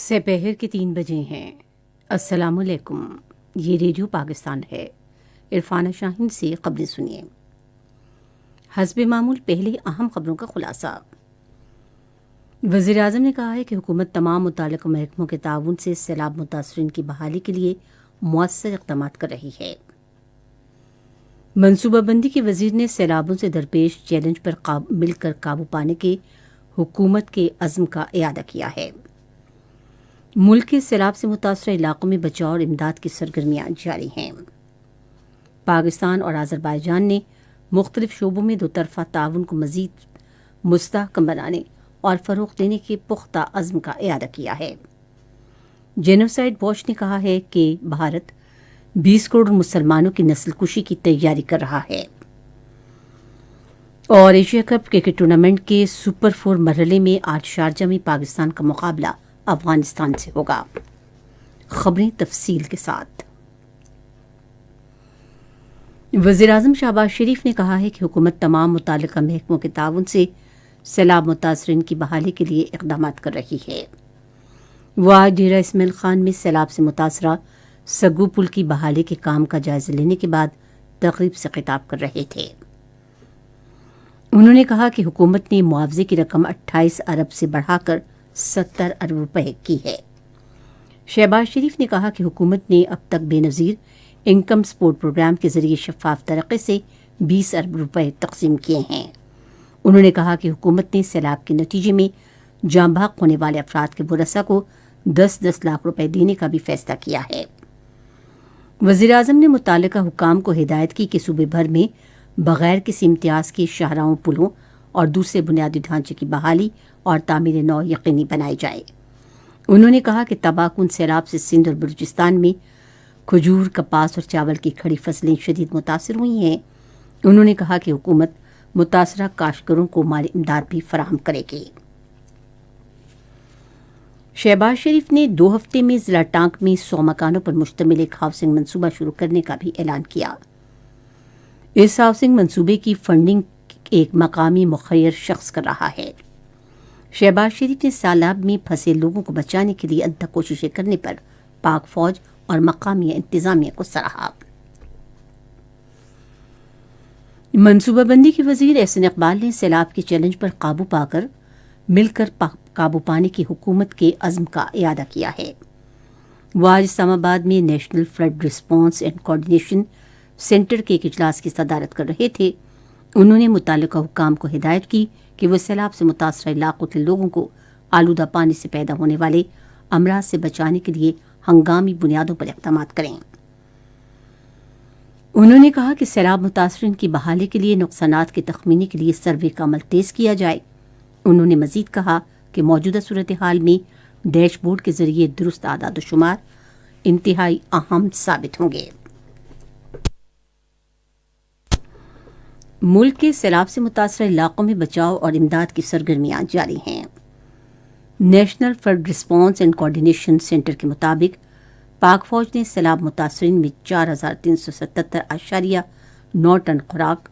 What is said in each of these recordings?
سپہر کے 3 بجے ہیں۔ السلام علیکم، یہ ریڈیو پاکستان ہے۔ عرفانہ شاہین سے خبریں سنیے۔ حسب معمول پہلے اہم خبروں کا خلاصہ۔ وزیر اعظم نے کہا ہے کہ حکومت تمام متعلقہ محکموں کے تعاون سے سیلاب متاثرین کی بحالی کے لیے مؤثر اقدامات کر رہی ہے۔ منصوبہ بندی کے وزیر نے سیلابوں سے درپیش چیلنج پر مل کر قابو پانے کے حکومت کے عزم کا اعادہ کیا ہے۔ ملک کے سیلاب سے متاثرہ علاقوں میں بچاؤ اور امداد کی سرگرمیاں جاری ہیں۔ پاکستان اور آذربائیجان نے مختلف شعبوں میں دوطرفہ تعاون کو مزید مستحکم بنانے اور فروغ دینے کے پختہ عزم کا اعادہ کیا ہے۔ جینوسائیڈ واچ نے کہا ہے کہ بھارت 20 کروڑ مسلمانوں کی نسل کشی کی تیاری کر رہا ہے۔ اور ایشیا کپ کرکٹ ٹورنامنٹ کے سپر 4 مرحلے میں آج شارجہ میں پاکستان کا مقابلہ افغانستان سے ہوگا۔ خبریں تفصیل کے ساتھ۔ وزیر اعظم شہباز شریف نے کہا ہے کہ حکومت تمام متعلقہ محکموں کے تعاون سے سیلاب متاثرین کی بحالی کے لیے اقدامات کر رہی ہے۔ وہ آج ڈیرہ اسماعیل خان میں سیلاب سے متاثرہ سگو پل کی بحالی کے کام کا جائزہ لینے کے بعد تقریب سے خطاب کر رہے تھے۔ انہوں نے کہا کہ حکومت نے معاوضے کی رقم 28 ارب سے بڑھا کر 70 ارب روپے کی ہے۔ شہباز شریف نے کہا کہ حکومت نے اب تک بے نظیر انکم سپورٹ پروگرام کے ذریعے شفاف طریقے سے 20 ارب روپے تقسیم کیے ہیں۔ انہوں نے کہا کہ حکومت نے سیلاب کے نتیجے میں جاں بحق ہونے والے افراد کے ورثاء کو 10-10 لاکھ روپے دینے کا بھی فیصلہ کیا ہے۔ وزیر اعظم نے متعلقہ حکام کو ہدایت کی کہ صوبے بھر میں بغیر کسی امتیاز کے شاہراہوں، پلوں اور دوسرے بنیادی ڈھانچے کی بحالی اور تعمیر نو یقینی بنائی جائے۔ انہوں نے کہا کہ تباہ کن سیلاب سے سندھ اور بلوچستان میں کھجور، کپاس اور چاول کی کھڑی فصلیں شدید متاثر ہوئی ہیں۔ انہوں نے کہا کہ حکومت متاثرہ کاشتکاروں کو مالی امداد بھی فراہم کرے گی۔ شہباز شریف نے 2 ہفتے میں ضلع ٹانک میں 100 مکانوں پر مشتمل ایک ہاؤسنگ منصوبہ شروع کرنے کا بھی اعلان کیا۔ اس ہاؤسنگ منصوبے کی فنڈنگ ایک مقامی مخیر شخص کر رہا ہے۔ شہباز شریف نے سیلاب میں پھنسے لوگوں کو بچانے کے لیے انتھک کوششیں کرنے پر پاک فوج اور مقامی انتظامیہ کو سراہا۔ منصوبہ بندی کے وزیر احسن اقبال نے سیلاب کے چیلنج پر قابو پا کر مل کر قابو پانے کی حکومت کے عزم کا اعادہ کیا ہے۔ وہ آج اسلام آباد میں national flood response and coordination centre کے ایک اجلاس کی صدارت کر رہے تھے۔ انہوں نے متعلقہ حکام کو ہدایت کی کہ وہ سیلاب سے متاثرہ علاقوں کے لوگوں کو آلودہ پانی سے پیدا ہونے والے امراض سے بچانے کے لیے ہنگامی بنیادوں پر اقدامات کریں۔ انہوں نے کہا کہ سیلاب متاثرین کی بحالی کے لیے نقصانات کے تخمینے کے لیے سروے کا عمل تیز کیا جائے۔ انہوں نے مزید کہا کہ موجودہ صورتحال میں ڈیش بورڈ کے ذریعے درست اعداد و شمار انتہائی اہم ثابت ہوں گے۔ ملک کے سیلاب سے متاثرہ علاقوں میں بچاؤ اور امداد کی سرگرمیاں جاری ہیں۔ National flood response and coordination centre کے مطابق پاک فوج نے سیلاب متاثرین میں 4377.9 ٹن خوراک،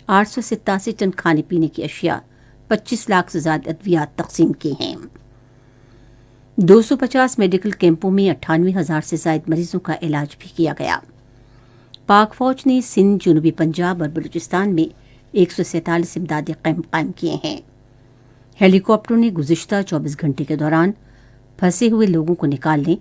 887 ٹن کھانے پینے کی اشیاء، 25 لاکھ سے زیادہ ادویات تقسیم کی ہیں۔ 250 میڈیکل کیمپوں میں 98,000 سے زائد مریضوں کا علاج بھی کیا گیا۔ پاک فوج نے سندھ، جنوبی پنجاب اور بلوچستان میں 147 امدادی کیمپ قائم کیے ہیں۔ ہیلی کاپٹروں نے گزشتہ 24 گھنٹے کے دوران پھنسے ہوئے لوگوں کو نکالنے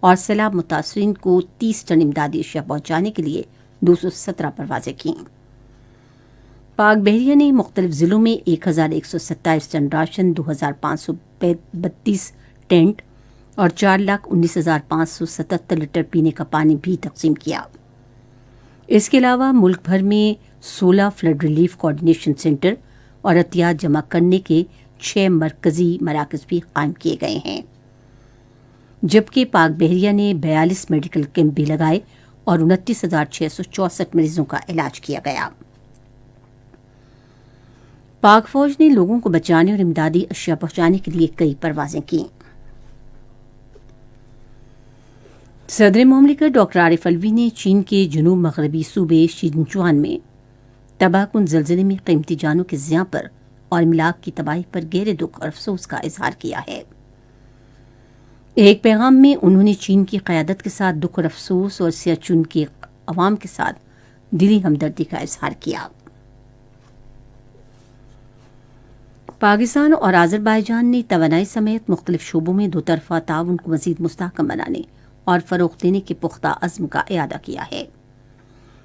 اور سیلاب متاثرین کو 30 ٹن امدادی اشیاء پہنچانے کے لیے 217 پروازیں کیں۔ پاک بحریہ نے مختلف ضلعوں میں 1127 ٹن راشن، 2532 ٹینٹ اور 4,19,577 لیٹر پینے کا پانی بھی تقسیم کیا۔ اس کے علاوہ ملک بھر میں 16 فلڈ ریلیف کوآرڈینیشن سینٹر اور احتیاط جمع کرنے کے 6 مرکزی مراکز بھی قائم کیے گئے ہیں، جبکہ پاک بحریہ نے 42 میڈیکل کیمپ بھی لگائے اور 29,664 مریضوں کا علاج کیا گیا۔ پاک فوج نے لوگوں کو بچانے اور امدادی اشیاء پہنچانے کے لیے کئی پروازیں کیں۔ صدر مملکت ڈاکٹر عارف علوی نے چین کے جنوب مغربی صوبے شینچوان میں تباہ کن زلزلے میں قیمتی جانوں کے ضیاع پر اور املاک کی تباہی پر گہرے دکھ اور افسوس کا اظہار کیا ہے۔ ایک پیغام میں انہوں نے چین کی قیادت کے ساتھ دکھ اور افسوس اور سیاچن کے عوام کے ساتھ دلی ہمدردی کا اظہار کیا۔ پاکستان اور آذربائیجان نے توانائی سمیت مختلف شعبوں میں دو طرفہ تعاون کو مزید مستحکم بنانے اور فروغ دینے کے پختہ عزم کا اعادہ کیا ہے۔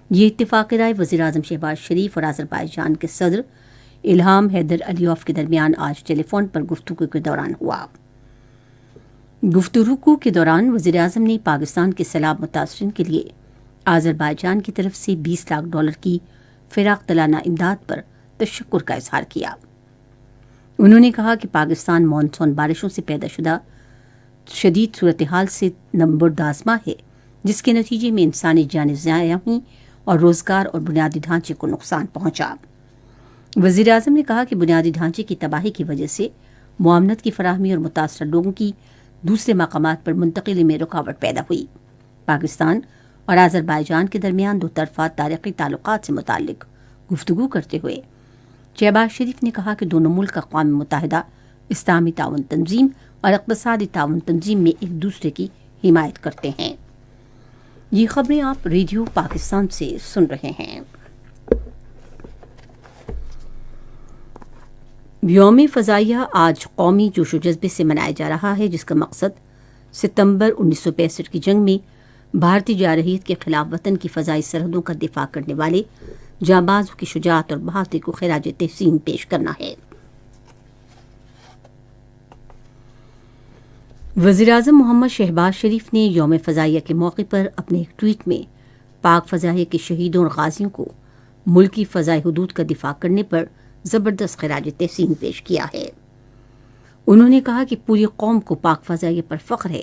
یہ اتفاقی رائے وزیر اعظم شہباز شریف اور آذربائیجان کے صدر الہام حیدر علیوف کے درمیان آج ٹیلی فون پر گفتگو کے دوران ہوا۔ گفتگو کے دوران وزیر اعظم نے پاکستان کے سیلاب متاثرین کے لیے آذربائیجان کی طرف سے $20 لاکھ کی فراق دلانہ امداد پر تشکر کا اظہار کیا۔ انہوں نے کہا کہ پاکستان مانسون بارشوں سے پیدا شدہ شدید صورتحال سے نمبردازماں ہے، جس کے نتیجے میں انسانی جانیں ضائع ہوئیں اور روزگار اور بنیادی ڈھانچے کو نقصان پہنچا۔ وزیر اعظم نے کہا کہ بنیادی ڈھانچے کی تباہی کی وجہ سے معاونت کی فراہمی اور متاثرہ لوگوں کی دوسرے مقامات پر منتقلی میں رکاوٹ پیدا ہوئی۔ پاکستان اور آذربائیجان کے درمیان دو طرفہ تاریخی تعلقات سے متعلق گفتگو کرتے ہوئے شہباز شریف نے کہا کہ دونوں ملک اقوام متحدہ اسلامی تعاون تنظیم اور اقتصادی تعاون تنظیم میں ایک دوسرے کی حمایت کرتے ہیں۔ یہ خبریں آپ ریڈیو پاکستان سے سن رہے ہیں۔ یوم فضائیہ آج قومی جوش و جذبے سے منایا جا رہا ہے، جس کا مقصد ستمبر 1965 کی جنگ میں بھارتی جارحیت کے خلاف وطن کی فضائی سرحدوں کا دفاع کرنے والے جانبازوں کی شجاعت اور بہادری کو خراج تحسین پیش کرنا ہے۔ وزیر اعظم محمد شہباز شریف نے یوم فضائیہ کے موقع پر اپنے ایک ٹویٹ میں پاک فضائیہ کے شہیدوں اور غازیوں کو ملکی فضائی حدود کا دفاع کرنے پر زبردست خراج تحسین پیش کیا ہے۔ انہوں نے کہا کہ پوری قوم کو پاک فضائیہ پر فخر ہے،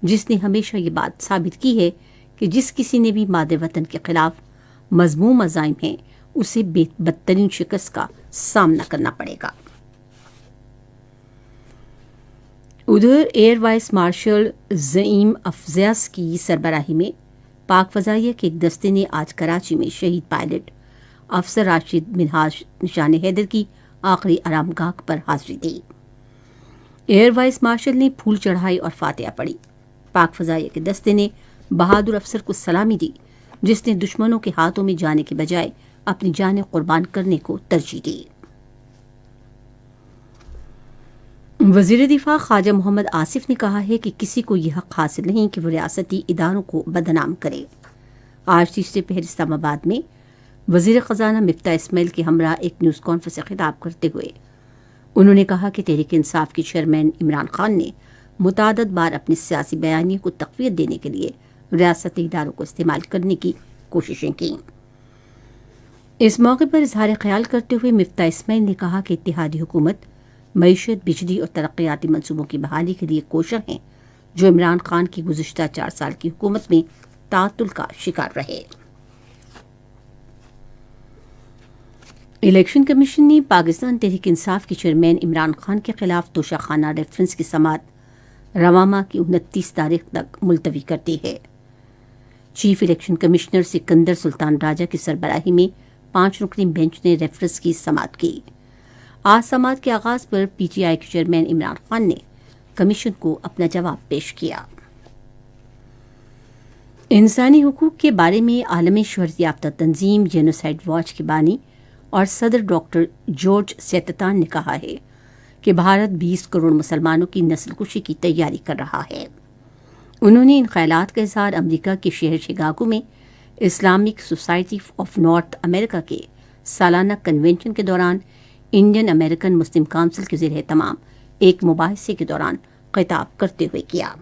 جس نے ہمیشہ یہ بات ثابت کی ہے کہ جس کسی نے بھی مادر وطن کے خلاف مذموم عزائم ہیں، اسے بدترین شکست کا سامنا کرنا پڑے گا۔ ادھر ایئر وائس مارشل زعیم افضیاس کی سربراہی میں پاک فضائیہ کے ایک دستے نے آج کراچی میں شہید پائلٹ افسر راشد منہاج نشان حیدر کی آخری آرام گاہ پر حاضری دی۔ ایئر وائس مارشل نے پھول چڑھائے اور فاتحہ پڑھی۔ پاک فضائیہ کے دستے نے بہادر افسر کو سلامی دی، جس نے دشمنوں کے ہاتھوں میں جانے کے بجائے اپنی جانیں قربان کرنے کو ترجیح دی۔ وزیر دفاع خواجہ محمد آصف نے کہا ہے کہ کسی کو یہ حق حاصل نہیں کہ وہ ریاستی اداروں کو بدنام کرے۔ آج تیسرے پہر اسلام آباد میں وزیر خزانہ مفتاح اسماعیل کے ہمراہ ایک نیوز کانفرنس سے خطاب کرتے ہوئے انہوں نے کہا کہ تحریک انصاف کے چیئرمین عمران خان نے متعدد بار اپنے سیاسی بیانیے کو تقویت دینے کے لیے ریاستی اداروں کو استعمال کرنے کی کوششیں کیں۔ اس موقع پر اظہار خیال کرتے ہوئے مفتاح اسماعیل نے کہا کہ اتحادی حکومت معیشت، بجلی اور ترقیاتی منصوبوں کی بحالی کے لیے کوشاں ہیں، جو عمران خان کی گزشتہ 4 سال کی حکومت میں تعطل کا شکار رہے۔ الیکشن کمیشن نے پاکستان تحریک انصاف کے چیئرمین عمران خان کے خلاف توشہ ریفرنس کی سماعت رواں ماہ کی 29 تاریخ تک ملتوی کر دی ہے۔ چیف الیکشن کمشنر سکندر سلطان راجہ کی سربراہی میں 5 رکنی بینچ نے ریفرنس کی سماعت کی۔ آج سماعت کے آغاز پر پی ٹی آئی کے چیئرمین عمران خان نے کمیشن کو اپنا جواب پیش کیا۔ انسانی حقوق کے بارے میں عالمی شہرت یافتہ تنظیم جینوسائیڈ واچ کے بانی اور صدر ڈاکٹر جارج سیتتان نے کہا ہے کہ بھارت 20 کروڑ مسلمانوں کی نسل کشی کی تیاری کر رہا ہے۔ انہوں نے ان خیالات کا اظہار امریکہ کے شہر شکاگو میں اسلامک سوسائٹی آف نارتھ امریکہ کے سالانہ کنونشن کے دوران انڈین امریکن مسلم کونسل کے زیر اہتمام ایک مباحثے کے دوران خطاب کرتے ہوئے کیا۔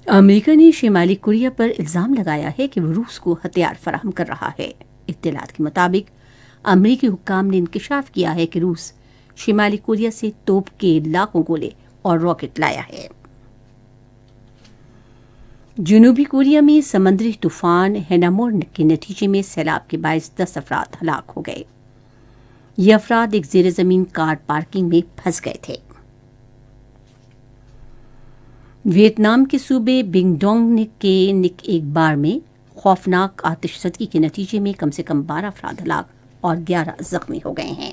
امریکہ نے شمالی کوریا پر الزام لگایا ہے کہ وہ روس کو ہتھیار فراہم کر رہا ہے۔ اطلاعات کے مطابق امریکی حکام نے انکشاف کیا ہے کہ روس شمالی کوریا سے توپ کے لاکھوں گولے اور راکٹ لایا ہے۔ جنوبی کوریا میں سمندری طوفان ہینامور کے نتیجے میں سیلاب کے باعث 10 افراد ہلاک ہو گئے۔ یہ افراد ایک زیر زمین کار پارکنگ میں پھنس گئے تھے۔ ویتنام کے صوبے بنگ ڈونگ کے ایک بار میں خوفناک آتش زدگی کے نتیجے میں کم سے کم 12 افراد ہلاک اور 11 زخمی ہو گئے ہیں۔